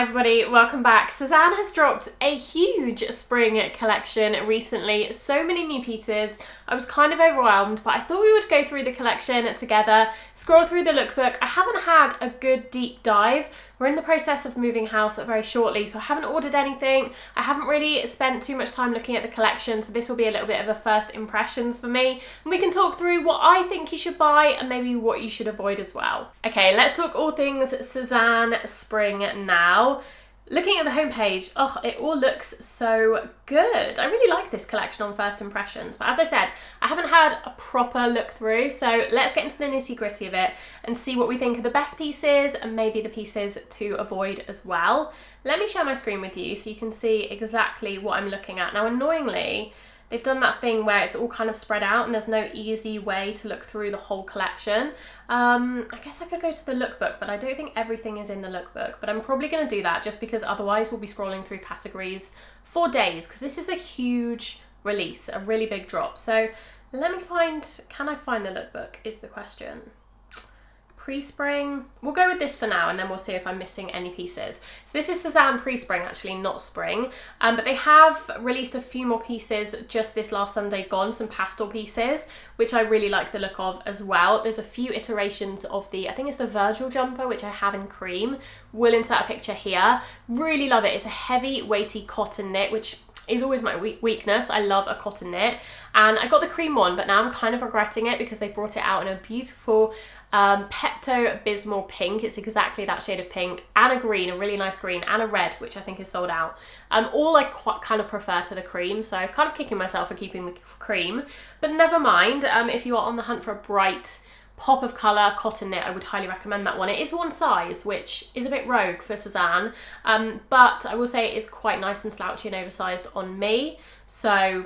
everybody, welcome back. Sézane has dropped a huge spring collection recently. So many new pieces. I was kind of overwhelmed, but I thought we would go through the collection together, scroll through the lookbook. I haven't had a good deep dive. We're in the process of moving house very shortly, so I haven't ordered anything. I haven't really spent too much time looking at the collection, so this will be a little bit of a first impressions for me. And we can talk through what I think you should buy and maybe what you should avoid as well. Okay, let's talk all things Sézane spring now. Looking at the homepage, oh, it all looks so good. I really like this collection on first impressions, but as I said, I haven't had a proper look through, so let's get into the nitty gritty of it and see what we think are the best pieces and maybe the pieces to avoid as well. Let me share my screen with you so you can see exactly what I'm looking at. Now, annoyingly, they've done that thing where it's all kind of spread out and there's no easy way to look through the whole collection. I guess I could go to the lookbook, but I don't think everything is in the lookbook. But I'm probably going to do that just because otherwise we'll be scrolling through categories for days, because this is a huge release, a really big drop. So let me find, can I find the lookbook is the question. Pre-spring, we'll go with this for now and then we'll see if I'm missing any pieces. So this is Sézane pre-spring, actually, not spring, but they have released a few more pieces just this last Sunday gone, some pastel pieces, which I really like the look of as well. There's a few iterations of the, I think it's the Virgil jumper, which I have in cream. We'll insert a picture here. Really love it. It's a heavy, weighty cotton knit, which is always my weakness. I love a cotton knit. And I got the cream one, but now I'm kind of regretting it because they brought it out in a beautiful Pepto-Bismol pink. It's exactly that shade of pink, and a green, a really nice green, and a red, which I think is sold out. All I kind of prefer to the cream, so I'm kind of kicking myself for keeping the cream, but never mind. If you are on the hunt for a bright pop of colour cotton knit, I would highly recommend that one. It is one size, which is a bit rogue for Sézane, but I will say it is quite nice and slouchy and oversized on me, so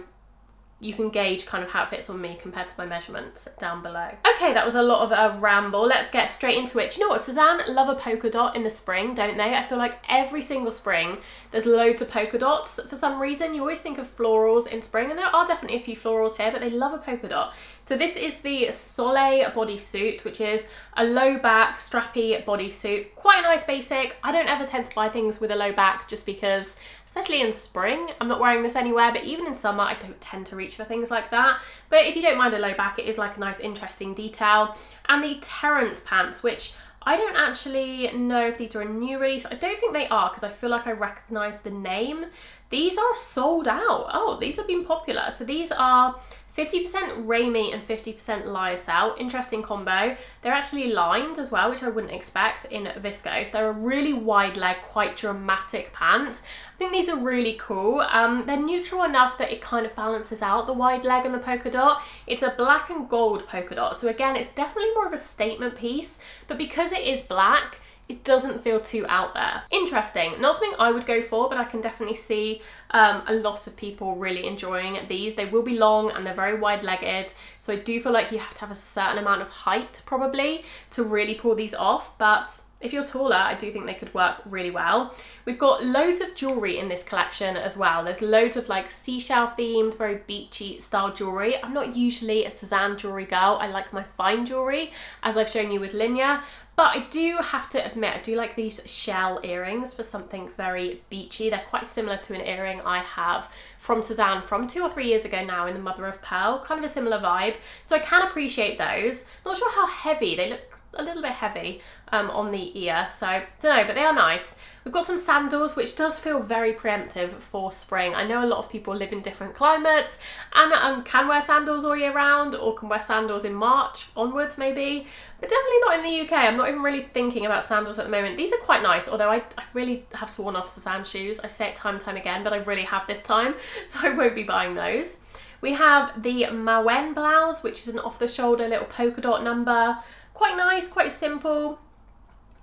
you can gauge kind of how it fits on me compared to my measurements down below. Okay, that was a lot of a ramble. Let's get straight into it. Do you know what? Sézane love a polka dot in the spring, don't they? I feel like every single spring there's loads of polka dots for some reason. You always think of florals in spring, and there are definitely a few florals here, but they love a polka dot. So this is the Suede bodysuit, which is a low back, strappy bodysuit. Quite a nice basic. I don't ever tend to buy things with a low back just because, especially in spring, I'm not wearing this anywhere, but even in summer, I don't tend to reach for things like that. But if you don't mind a low back, it is like a nice, interesting detail. And the Terence pants, which I don't actually know if these are a new release. I don't think they are, because I feel like I recognise the name. These are sold out. Oh, these have been popular. So these are 50% Rami and 50% lyocell. Interesting combo. They're actually lined as well, which I wouldn't expect in viscose. They're a really wide leg, quite dramatic pant. I think these are really cool. They're neutral enough that it kind of balances out the wide leg and the polka dot. It's a black and gold polka dot. So again, it's definitely more of a statement piece, but because it is black, it doesn't feel too out there. Interesting. Not something I would go for, but I can definitely see a lot of people really enjoying these. They will be long and they're very wide-legged, so I do feel like you have to have a certain amount of height probably to really pull these off, but if you're taller, I do think they could work really well. We've got loads of jewellery in this collection as well. There's loads of like seashell themed, very beachy style jewellery. I'm not usually a Sézane jewellery girl. I like my fine jewellery, as I've shown you with Linya. But I do have to admit, I do like these shell earrings for something very beachy. They're quite similar to an earring I have from Sézane from 2 or 3 years ago now in the Mother of Pearl, kind of a similar vibe. So I can appreciate those. Not sure how heavy, they look a little bit heavy on the ear, so don't know, but they are nice. We've got some sandals, which does feel very preemptive for spring. I know a lot of people live in different climates and can wear sandals all year round, or can wear sandals in March onwards maybe, but definitely not in the UK. I'm not even really thinking about sandals at the moment. These are quite nice, although I really have sworn off Sézane shoes. I say it time and time again, but I really have this time, so I won't be buying those. We have the Mawen blouse, which is an off-the-shoulder little polka dot number. Quite nice, quite simple.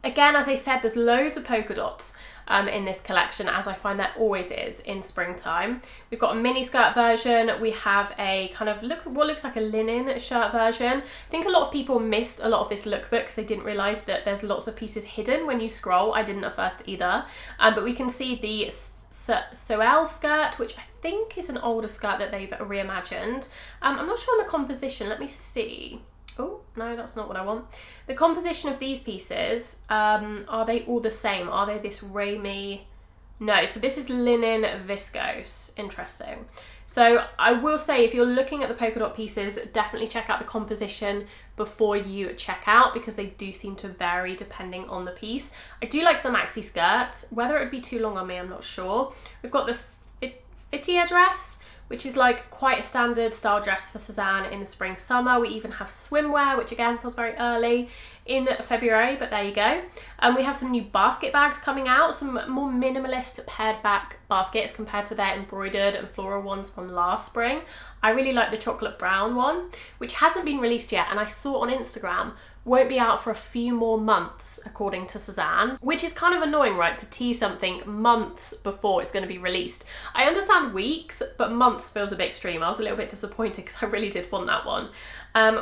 Again, as I said, there's loads of polka dots in this collection, as I find there always is in springtime. We've got a mini skirt version. We have a kind of what looks like a linen shirt version. I think a lot of people missed a lot of this lookbook because they didn't realise that there's lots of pieces hidden when you scroll. I didn't at first either. But we can see the Suede skirt, which I think is an older skirt that they've reimagined. I'm not sure on the composition. Let me see. Oh, no, that's not what I want. The composition of these pieces, are they all the same? Are they this Ramie? No, so this is linen viscose. Interesting. So I will say, if you're looking at the polka dot pieces, definitely check out the composition before you check out, because they do seem to vary depending on the piece. I do like the maxi skirt. Whether it would be too long on me, I'm not sure. We've got the fittia dress, which is like quite a standard style dress for Sézane in the spring summer. We even have swimwear, which again feels very early in February, but there you go. We have some new basket bags coming out, some more minimalist pared back baskets compared to their embroidered and floral ones from last spring. I really like the chocolate brown one, which hasn't been released yet, and I saw on Instagram won't be out for a few more months, according to Sézane, which is kind of annoying, right, to tease something months before it's going to be released. I understand weeks, but months feels a bit extreme. I was a little bit disappointed because I really did want that one.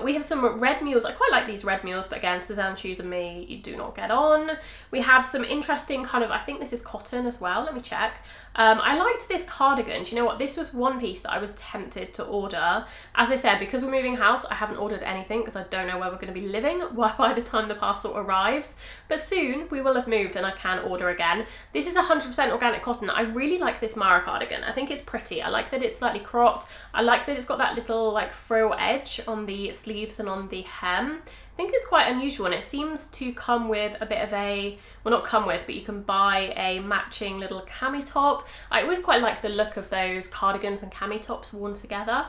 We have some red mules. I quite like these red mules, but again, Sézane shoes and me, you do not get on. We have some interesting kind of, I think this is cotton as well, let me check. I liked this cardigan. Do you know what? This was one piece that I was tempted to order. As I said, because we're moving house, I haven't ordered anything because I don't know where we're going to be living by the time the parcel arrives. But soon we will have moved and I can order again. This is 100% organic cotton. I really like this Mara cardigan. I think it's pretty. I like that it's slightly cropped. I like that it's got that little like frill edge on the sleeves and on the hem. I think it's quite unusual, and it seems to come with a bit of a, well, not come with, but you can buy a matching little cami top. I always quite like the look of those cardigans and cami tops worn together.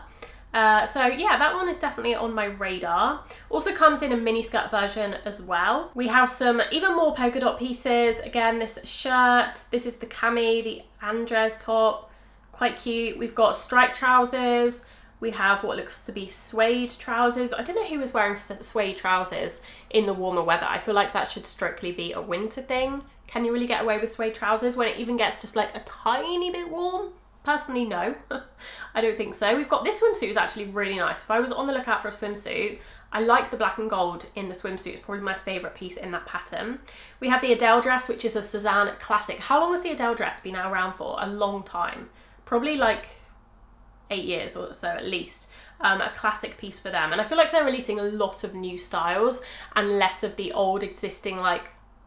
So yeah, that one is definitely on my radar. Also comes in a mini skirt version as well. We have some even more polka dot pieces. Again, this shirt, this is the cami, the Andres top, quite cute. We've got striped trousers. We have what looks to be suede trousers. I don't know who was wearing suede trousers in the warmer weather. I feel like that should strictly be a winter thing. Can you really get away with suede trousers when it even gets just like a tiny bit warm? Personally, no. I don't think so. We've got this swimsuit is actually really nice. If I was on the lookout for a swimsuit, I like the black and gold in the swimsuit. It's probably my favourite piece in that pattern. We have the Adele dress, which is a Sézane classic. How long has the Adele dress been around for? A long time. Probably like 8 years or so at least. A classic piece for them, and I feel like they're releasing a lot of new styles and less of the old existing like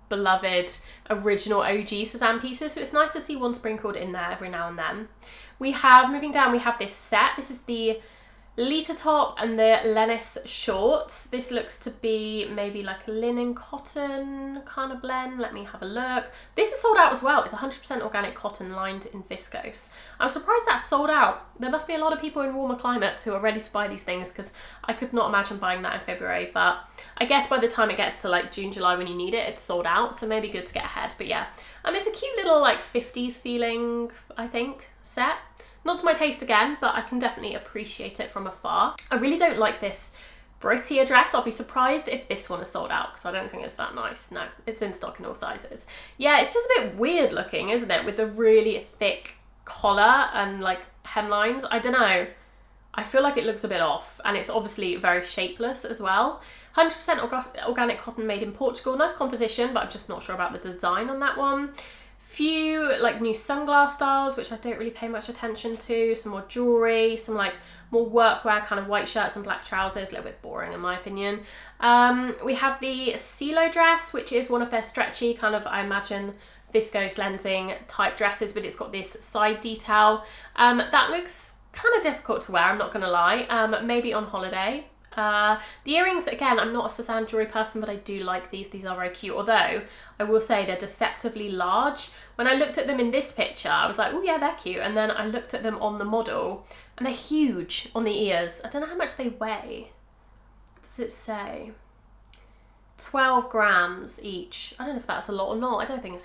beloved original OG Sézane pieces, so it's nice to see one sprinkled in there every now and then. We have, moving down, we have this set. This is the Lita top and the Lennis shorts. This looks to be maybe like a linen cotton kind of blend. Let me have a look. This is sold out as well. It's 100% organic cotton lined in viscose. I'm surprised that's sold out. There must be a lot of people in warmer climates who are ready to buy these things, because I could not imagine buying that in February, but I guess by the time it gets to like June, July when you need it, it's sold out, so maybe good to get ahead. But yeah, it's a cute little like 50s feeling, I think, set. Not to my taste again, but I can definitely appreciate it from afar. I really don't like this Brittia dress. I'll be surprised if this one is sold out, because I don't think it's that nice. No, it's in stock in all sizes. Yeah, it's just a bit weird looking, isn't it? With the really thick collar and like hemlines. I don't know. I feel like it looks a bit off, and it's obviously very shapeless as well. 100% organic cotton made in Portugal. Nice composition, but I'm just not sure about the design on that one. Few like new sunglass styles, which I don't really pay much attention to. Some more jewelry, some like more workwear kind of white shirts and black trousers. A little bit boring in my opinion. We have the CeeLo dress, which is one of their stretchy kind of, I imagine, viscose lensing type dresses, but it's got this side detail. That looks kind of difficult to wear, I'm not gonna lie. Maybe on holiday. The earrings, again, I'm not a Sézane jewelry person, but I do like these. These are very cute, although I will say they're deceptively large. When I looked at them in this picture, I was like, oh yeah, they're cute. And then I looked at them on the model and they're huge on the ears. I don't know how much they weigh. What does it say? 12 grams each. I don't know if that's a lot or not. I don't think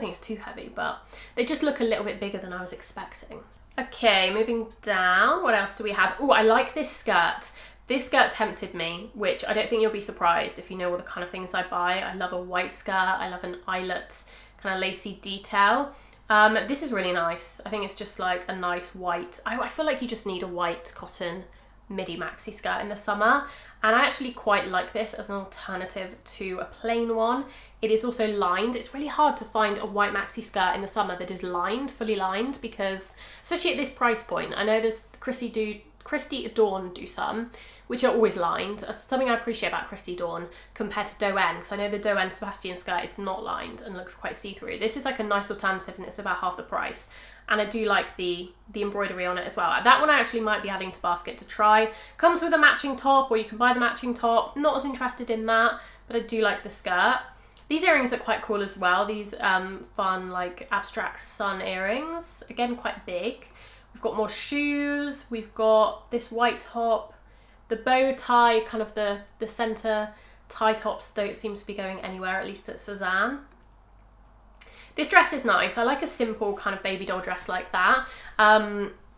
it's too heavy, but they just look a little bit bigger than I was expecting. Okay, moving down, what else do we have? Oh, I like this skirt. This skirt tempted me, which I don't think you'll be surprised if you know all the kind of things I buy. I love a white skirt, I love an eyelet, kind of lacy detail. This is really nice. I think it's just like a nice white, I feel like you just need a white cotton midi maxi skirt in the summer, and I actually quite like this as an alternative to a plain one. It is also lined. It's really hard to find a white maxi skirt in the summer that is lined, fully lined, because especially at this price point, I know there's Chrissy Christy Dawn do some, which are always lined. That's something I appreciate about Christy Dawn compared to Doen, because I know the Doen Sebastian skirt is not lined and looks quite see-through. This is like a nice alternative and it's about half the price. And I do like the embroidery on it as well. That one I actually might be adding to basket to try. Comes with a matching top, or you can buy the matching top. Not as interested in that, but I do like the skirt. These earrings are quite cool as well. These fun like abstract sun earrings. Again, quite big. We've got more shoes. We've got this white top. The bow tie, kind of the center tie tops don't seem to be going anywhere, at least at Sézane. This dress is nice. I like a simple kind of baby doll dress like that.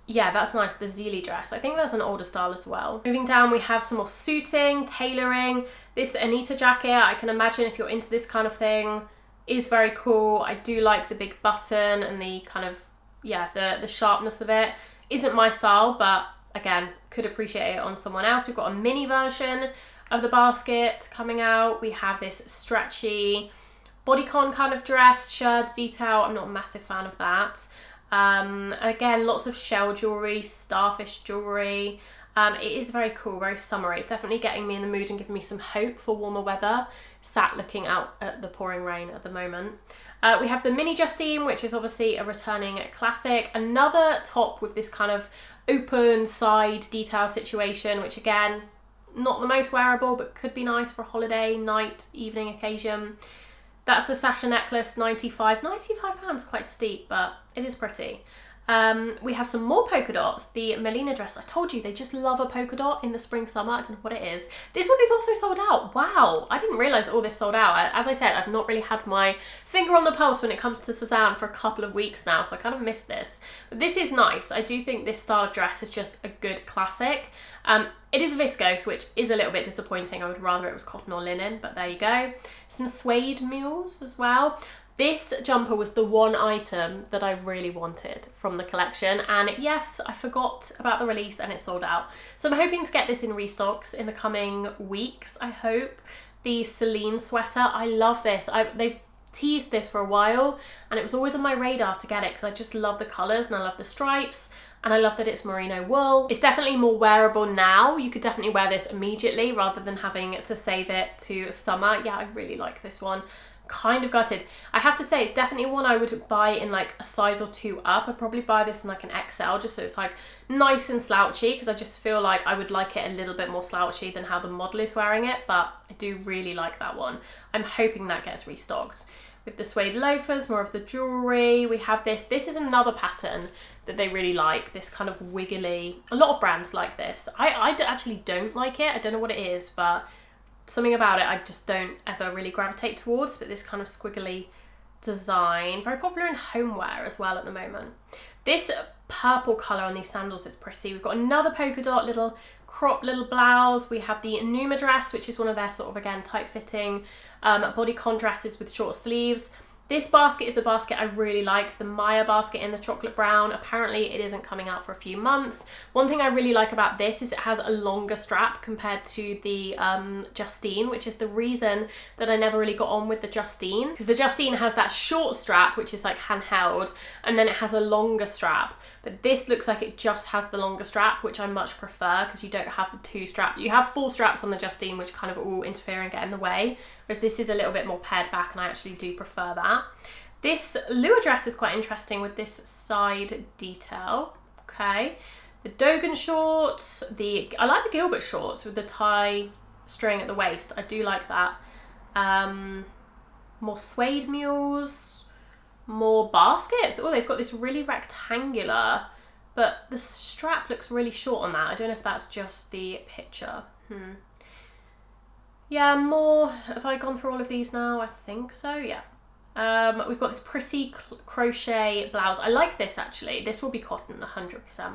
Yeah, that's nice, the Zealy dress. I think that's an older style as well. Moving down, we have some more suiting, tailoring. This Anita jacket, I can imagine if you're into this kind of thing, is very cool. I do like the big button and the kind of, yeah, the sharpness of it. Isn't my style, but again, could appreciate it on someone else. We've got a mini version of the basket coming out. We have this stretchy bodycon kind of dress, sherds detail. I'm not a massive fan of that. Again, lots of shell jewellery, starfish jewellery. It is very cool, very summery. It's definitely getting me in the mood and giving me some hope for warmer weather, sat looking out at the pouring rain at the moment. We have the mini Justine, which is obviously a returning classic. Another top with this kind of open side detail situation, which again, not the most wearable, but could be nice for a holiday, night, evening occasion. That's the Sasha necklace, £95. £95 quite steep, but it is pretty. We have some more polka dots. The Melina dress, I told you, they just love a polka dot in the spring, summer. I don't know what it is. This one is also sold out. Wow, I didn't realise all this sold out. As I said, I've not really had my finger on the pulse when it comes to Sézane for a couple of weeks now, so I kind of missed this. But this is nice. I do think this style of dress is just a good classic. It is viscose, which is a little bit disappointing. I would rather it was cotton or linen, but there you go. Some suede mules as well. This jumper was the one item that I really wanted from the collection, and yes, I forgot about the release and it sold out. So I'm hoping to get this in restocks in the coming weeks, I hope. The Celine sweater, I love this. They've teased this for a while and it was always on my radar to get it because I just love the colours and I love the stripes. And I love that it's merino wool. It's definitely more wearable now. You could definitely wear this immediately rather than having to save it to summer. Yeah, I really like this one. Kind of gutted. I have to say, it's definitely one I would buy in like a size or two up. I'd probably buy this in like an XL just so it's like nice and slouchy, because I just feel like I would like it a little bit more slouchy than how the model is wearing it, but I do really like that one. I'm hoping that gets restocked. With the suede loafers, more of the jewellery. We have this. This is another pattern that they really like, this kind of wiggly. A lot of brands like this. I actually don't like it. I don't know what it is, but something about it I just don't ever really gravitate towards. But this kind of squiggly design, very popular in homeware as well at the moment. This purple colour on these sandals is pretty. We've got another polka dot little crop little blouse. We have the Numa dress, which is one of their sort of, again, tight fitting bodycon dresses with short sleeves. This basket is the basket I really like, the Maya basket in the chocolate brown. Apparently it isn't coming out for a few months. One thing I really like about this is it has a longer strap compared to the Justine, which is the reason that I never really got on with the Justine, because the Justine has that short strap, which is like handheld, and then it has a longer strap. But this looks like it just has the longer strap, which I much prefer because you don't have the two strap. You have four straps on the Justine, which kind of all interfere and get in the way, whereas this is a little bit more pared back and I actually do prefer that. This Lua dress is quite interesting with this side detail. Okay, the Dogan shorts, I like the Gilbert shorts with the tie string at the waist. I do like that. More suede mules. More baskets. Oh, they've got this really rectangular, but the strap looks really short on that. I don't know if that's just the picture. Yeah, more. Have I gone through all of these now? I think so, yeah. We've got this prissy crochet blouse. I like this actually. This will be cotton, 100%.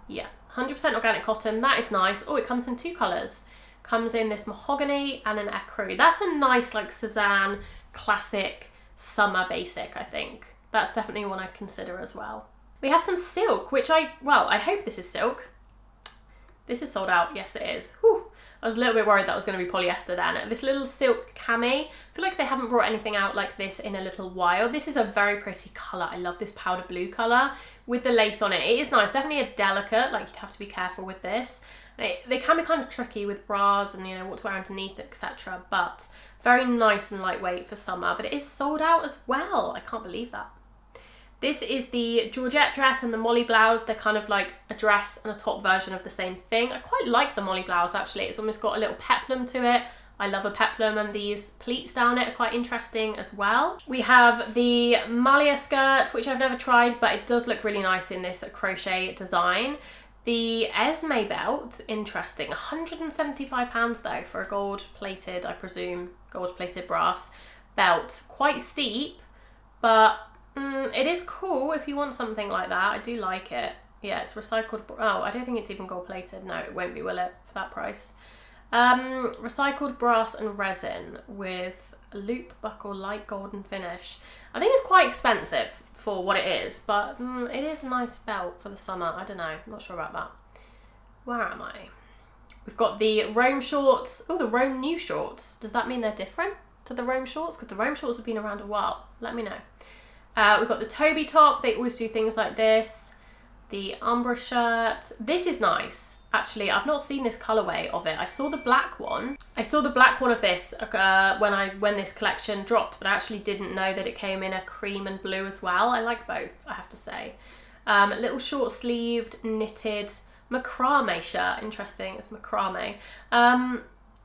Yeah, 100% organic cotton. That is nice. Oh, it comes in two colours. Comes in this mahogany and an ecru. That's a nice like Sézane classic summer basic, I think. That's definitely one I'd consider as well. We have some silk, which I hope this is silk. This is sold out. Yes, it is. Whew. I was a little bit worried that was going to be polyester then. This little silk cami. I feel like they haven't brought anything out like this in a little while. This is a very pretty colour. I love this powder blue colour with the lace on it. It is nice. Definitely a delicate, like you'd have to be careful with this. They can be kind of tricky with bras and, you know, what to wear underneath, etc. But very nice and lightweight for summer. But it is sold out as well. I can't believe that. This is the Georgette dress and the Molly blouse. They're kind of like a dress and a top version of the same thing. I quite like the Molly blouse actually. It's almost got a little peplum to it. I love a peplum, and these pleats down it are quite interesting as well. We have the Malia skirt, which I've never tried, but it does look really nice in this crochet design. The Esme belt, interesting. £175 though for a gold plated, I presume, gold plated brass belt. Quite steep, but it is cool if you want something like that. I do like it. Yeah, it's recycled. Oh, I don't think it's even gold plated. No, it won't be, will it, for that price? Recycled brass and resin with a loop buckle, light golden finish. I think it's quite expensive for what it is, but it is a nice belt for the summer. I don't know. I'm not sure about that. Where am I? We've got the Rome shorts. Oh, the Rome new shorts. Does that mean they're different to the Rome shorts? Because the Rome shorts have been around a while. Let me know. We've got the Toby top. They always do things like this. The Umbra shirt. This is nice. Actually, I've not seen this colorway of it. I saw the black one. I saw the black one of this when this collection dropped, but I actually didn't know that it came in a cream and blue as well. I like both, I have to say. A little short sleeved knitted macrame shirt. Interesting, it's macrame.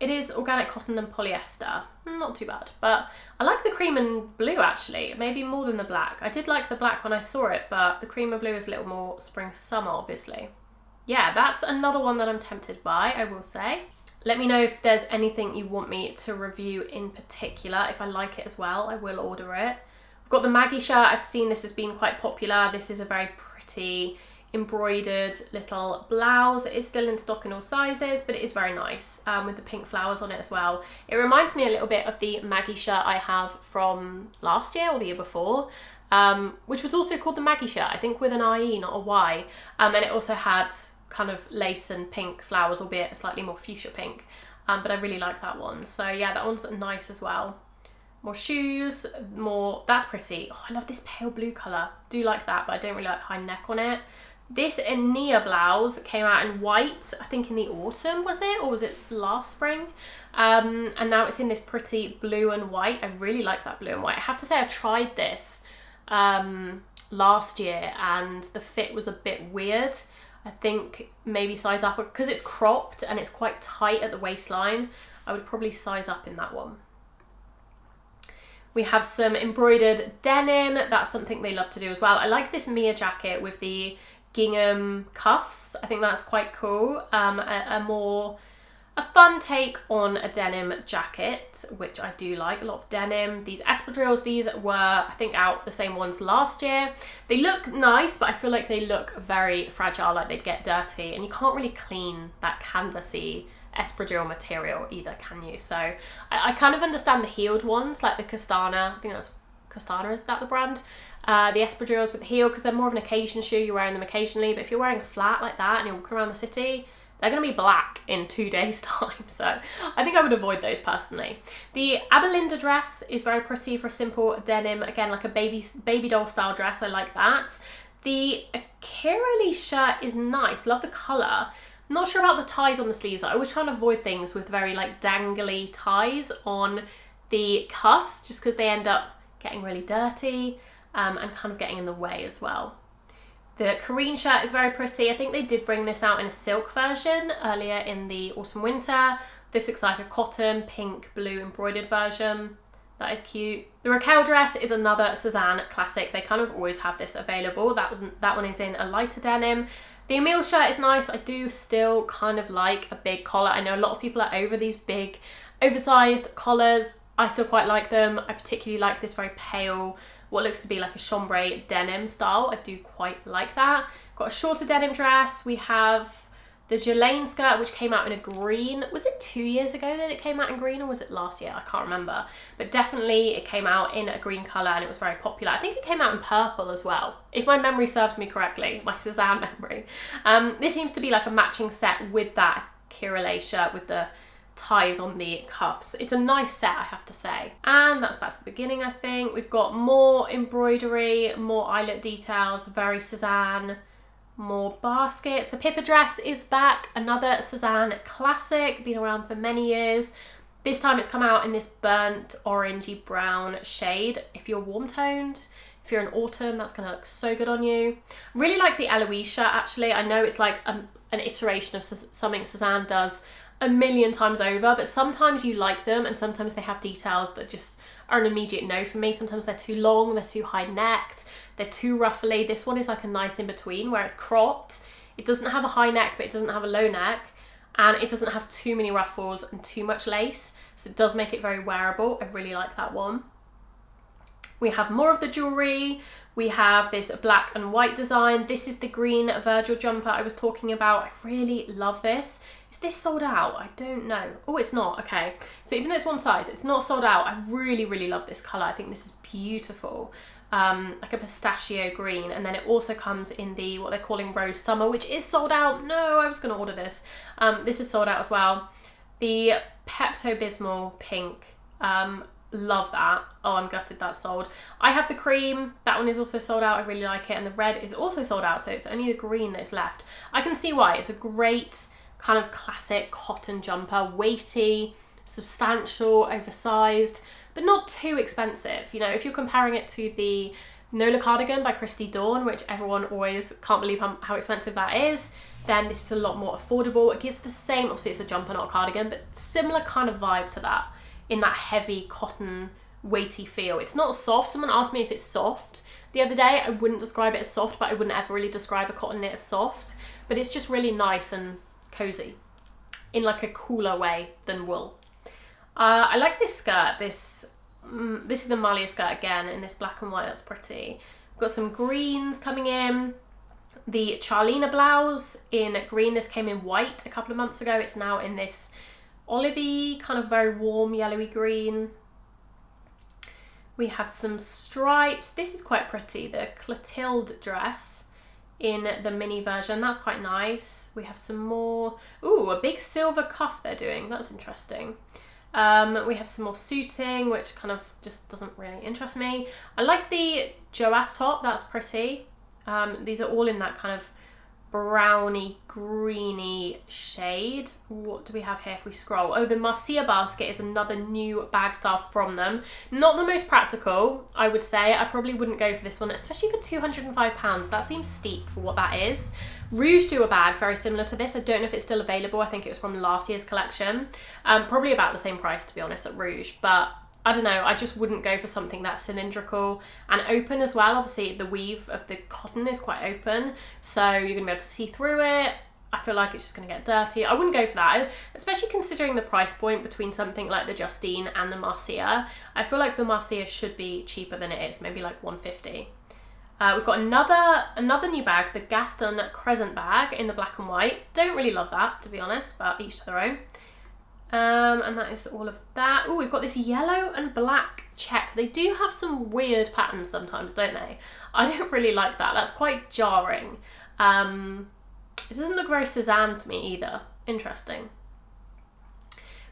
It is organic cotton and polyester. Not too bad, but I like the cream and blue actually, maybe more than the black. I did like the black when I saw it, but the cream and blue is a little more spring summer, obviously. Yeah, that's another one that I'm tempted by, I will say. Let me know if there's anything you want me to review in particular. If I like it as well, I will order it. I've got the Maggie shirt. I've seen this has been quite popular. This is a very pretty embroidered little blouse. It is still in stock in all sizes, but it is very nice with the pink flowers on it as well. It reminds me a little bit of the Maggie shirt I have from last year or the year before, which was also called the Maggie shirt, I think with an IE, not a Y. And it also had kind of lace and pink flowers, albeit a slightly more fuchsia pink. But I really like that one. So yeah, that one's nice as well. More shoes, more, that's pretty. Oh, I love this pale blue colour. Do like that, but I don't really like high neck on it. This Enia blouse came out in white, I think in the autumn, was it? Or was it last spring? And now it's in this pretty blue and white. I really like that blue and white. I have to say I tried this last year and the fit was a bit weird. I think maybe size up, because it's cropped and it's quite tight at the waistline, I would probably size up in that one. We have some embroidered denim. That's something they love to do as well. I like this Mia jacket with the gingham cuffs. I think that's quite cool. A fun take on a denim jacket, which I do like. A lot of denim. These espadrilles, these were, I think, out the same ones last year. They look nice, but I feel like they look very fragile, like they'd get dirty, and you can't really clean that canvasy espadrille material either, can you? So I kind of understand the heeled ones, like the Castana. I think that's Castana, is that the brand? The espadrilles with the heel, because they're more of an occasion shoe. You're wearing them occasionally, but if you're wearing a flat like that and you're walking around the city, they're going to be black in 2 days' time. So I think I would avoid those personally. The Abelinda dress is very pretty for a simple denim. Again, like a baby doll style dress. I like that. The Kirali shirt is nice. Love the colour. I'm not sure about the ties on the sleeves. I always try and avoid things with very like dangly ties on the cuffs, just because they end up getting really dirty and kind of getting in the way as well. The Kareen shirt is very pretty. I think they did bring this out in a silk version earlier in the autumn winter. This looks like a cotton, pink, blue embroidered version. That is cute. The Raquel dress is another Sézane classic. They kind of always have this available. That one is in a lighter denim. The Emile shirt is nice. I do still kind of like a big collar. I know a lot of people are over these big, oversized collars. I still quite like them. I particularly like this very pale, what looks to be like a chambray denim style. I do quite like that. Got a shorter denim dress. We have the Ghislaine skirt, which came out in a green. Was it 2 years ago that it came out in green, or was it last year? I can't remember. But definitely it came out in a green colour and it was very popular. I think it came out in purple as well, if my memory serves me correctly, my Sézane memory. This seems to be like a matching set with that Kirale shirt with the ties on the cuffs. It's a nice set, I have to say. And that's back to the beginning, I think. We've got more embroidery, more eyelet details, very Sézane, more baskets. The Pippa dress is back, another Sézane classic, been around for many years. This time it's come out in this burnt orangey brown shade. If you're warm toned, if you're in autumn, that's gonna look so good on you. Really like the Eloise shirt actually. I know it's like an iteration of something Sézane does a million times over, but sometimes you like them and sometimes they have details that just are an immediate no for me. Sometimes they're too long, they're too high necked, they're too ruffly. This one is like a nice in between where it's cropped. It doesn't have a high neck, but it doesn't have a low neck, and it doesn't have too many ruffles and too much lace. So it does make it very wearable. I really like that one. We have more of the jewelry. We have this black and white design. This is the green Virgil jumper I was talking about. I really love this. Is this sold out? I don't know. Oh, it's not. Okay. So even though it's one size, it's not sold out. I really, really love this colour. I think this is beautiful. Like a pistachio green. And then it also comes in the, what they're calling Rose Summer, which is sold out. No, I was going to order this. This is sold out as well. The Pepto-Bismol pink. Love that. Oh, I'm gutted that's sold. I have the cream. That one is also sold out. I really like it. And the red is also sold out. So it's only the green that's left. I can see why. It's a great kind of classic cotton jumper. Weighty, substantial, oversized, but not too expensive. You know, if you're comparing it to the Nola cardigan by Christy Dawn, which everyone always can't believe how expensive that is, then this is a lot more affordable. It gives the same, obviously it's a jumper, not a cardigan, but similar kind of vibe to that, in that heavy cotton weighty feel. It's not soft. Someone asked me if it's soft the other day. I wouldn't describe it as soft, but I wouldn't ever really describe a cotton knit as soft, but it's just really nice and cozy in like a cooler way than wool. I like this skirt. This is the Malia skirt again in this black and white. That's pretty. We've got some greens coming in. The Charlina blouse in green. This came in white a couple of months ago. It's now in this olivey, kind of very warm yellowy green. We have some stripes. This is quite pretty. The Clotilde dress in the mini version. That's quite nice. We have some more. Ooh, a big silver cuff they're doing. That's interesting. We have some more suiting, which kind of just doesn't really interest me. I like the Joas top. That's pretty. These are all in that kind of browny, greeny shade. What do we have here if we scroll? Oh, the Marcia basket is another new bag style from them. Not the most practical, I would say. I probably wouldn't go for this one, especially for £205. That seems steep for what that is. Rouge do a bag very similar to this. I don't know if it's still available. I think it was from last year's collection. Probably about the same price, to be honest, at Rouge, but I don't know, I just wouldn't go for something that's cylindrical and open as well. Obviously the weave of the cotton is quite open, so you're gonna be able to see through it. I feel like it's just gonna get dirty. I wouldn't go for that, especially considering the price point between something like the Justine and the Marcia. I feel like the Marcia should be cheaper than it is, maybe like $150. We've got another new bag, the Gaston Crescent bag in the black and white. Don't really love that, to be honest, but each to their own. And that is all of that. Oh, we've got this yellow and black check. They do have some weird patterns sometimes, don't they? I don't really like that. That's quite jarring. It doesn't look very Sézane to me either. Interesting.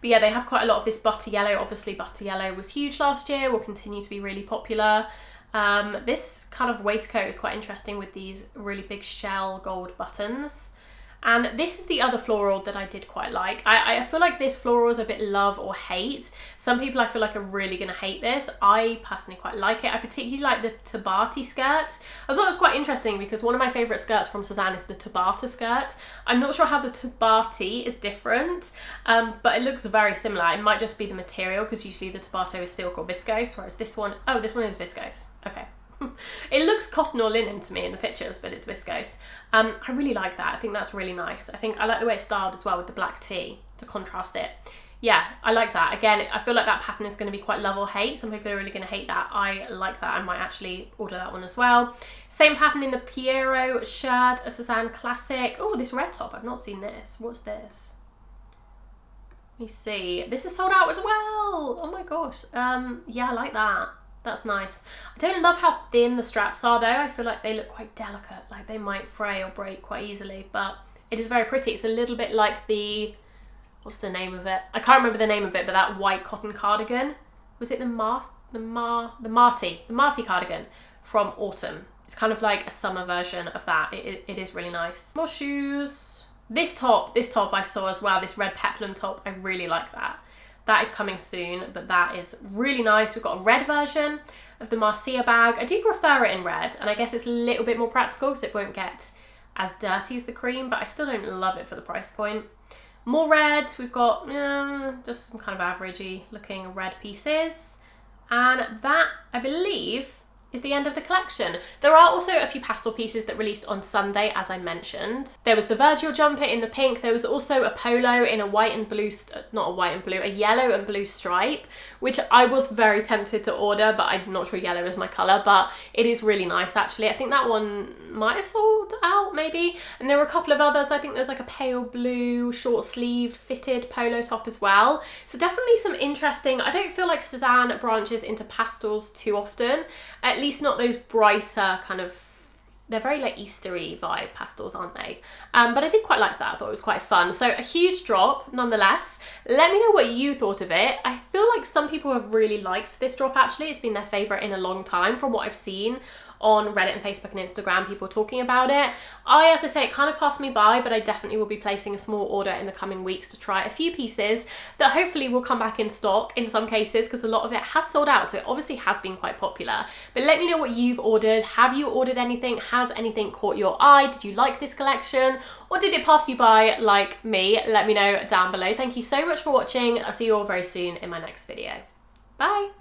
But yeah, they have quite a lot of this butter yellow. Obviously, butter yellow was huge last year, will continue to be really popular. This kind of waistcoat is quite interesting with these really big shell gold buttons. And this is the other floral that I did quite like. I feel like this floral is a bit love or hate. Some people I feel like are really going to hate this. I personally quite like it. I particularly like the Tabati skirt. I thought it was quite interesting because one of my favourite skirts from Sézane is the Tabata skirt. I'm not sure how the Tabati is different, but it looks very similar. It might just be the material because usually the Tabato is silk or viscose, whereas this one, oh, this one is viscose. Okay. It looks cotton or linen to me in the pictures, but it's viscose. I really like that. I think that's really nice. I like the way it's styled as well with the black tee to contrast it. Yeah, I like that. Again, I feel like that pattern is going to be quite love or hate. Some people are really going to hate that. I like that. I might actually order that one as well. Same pattern in the Piero shirt, a Sézane classic. Oh, this red top. I've not seen this. What's this? Let me see. This is sold out as well. Oh my gosh. Yeah, I like that. That's nice. I don't love how thin the straps are though. I feel like they look quite delicate, like they might fray or break quite easily, but it is very pretty. It's a little bit like the what's the name of it? I can't remember the name of it, but that white cotton cardigan. Was it the Marty cardigan from autumn. It's kind of like a summer version of that. It is really nice. More shoes. This top I saw as well, this red peplum top. I really like that. That is coming soon, but that is really nice. We've got a red version of the Marcia bag. I do prefer it in red, and I guess it's a little bit more practical because it won't get as dirty as the cream, but I still don't love it for the price point. More red. We've got just some kind of averagey looking red pieces. And that, I believe, is the end of the collection. There are also a few pastel pieces that released on Sunday, as I mentioned. There was the Virgil jumper in the pink. There was also a polo in a white and blue, not a white and blue, a yellow and blue stripe, which I was very tempted to order, but I'm not sure yellow is my colour, but it is really nice actually. I think that one might have sold out maybe. And there were a couple of others. I think there was like a pale blue, short sleeved, fitted polo top as well. So definitely some interesting, I don't feel like Sézane branches into pastels too often. At least not those brighter kind of, they're very like Eastery vibe pastels, aren't they? But I did quite like that. I thought it was quite fun. So a huge drop nonetheless. Let me know what you thought of it. I feel like some people have really liked this drop actually. It's been their favourite in a long time from what I've seen on Reddit and Facebook and Instagram, people talking about it. As I say, it kind of passed me by, but I definitely will be placing a small order in the coming weeks to try a few pieces that hopefully will come back in stock in some cases, because a lot of it has sold out, so it obviously has been quite popular. But let me know what you've ordered. Have you ordered anything? Has anything caught your eye? Did you like this collection? Or did it pass you by like me? Let me know down below. Thank you so much for watching. I'll see you all very soon in my next video. Bye!